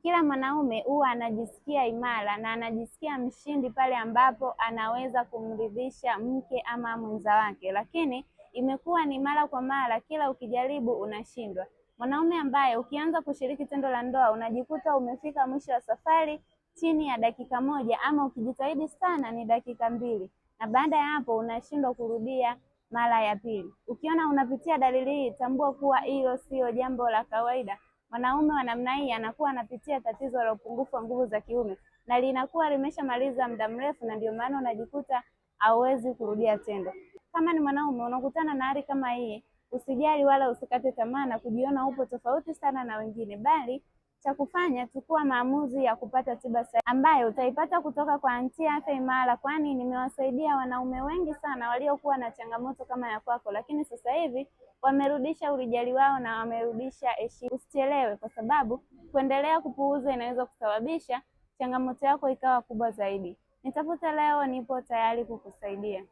Kila mwanaume huwa anajisikia imara na anajisikia mshindi pale ambapo anaweza kumridhisha mke ama mwenza wake, lakini imekuwa ni mara kwa mara, kila ukijaribu unashindwa. Mwanaume ambaye ukianza kushiriki tendo la ndoa unajikuta umefika mwisho wa safari chini ya dakika moja, ama ukijitahidi sana ni dakika 2, na baada ya hapo unashindwa kurudia mara ya pili. Ukiona unapitia dalili hii, tambua kuwa hilo sio jambo la kawaida. Mwanaume wa namna hii anakuwa anapitia tatizo la upungufu wa nguvu za kiume na linakuwa limeshamaliza muda mrefu, na ndio maana unajikuta hauwezi kurudia tendo. Kama ni mwanaume unakutana na hali kama hii, usijali wala usikate tamaa na kujiona upo tofauti sana na wengine, bali cha kufanya, chukua maamuzi ya kupata tiba sahihi ambayo utaipata kutoka kwa Anti Afya Imara, kwani nimewasaidia wanaume wengi sana waliokuwa na changamoto kama ya kwako, lakini sasa hivi wamerudisha urijali wao na wamerudisha heshima. Usichelewe, kwa sababu kuendelea kupuuza inaweza kusababisha changamoto yako ikawa kubwa zaidi. Nitafuta leo, nipo tayari kukusaidia.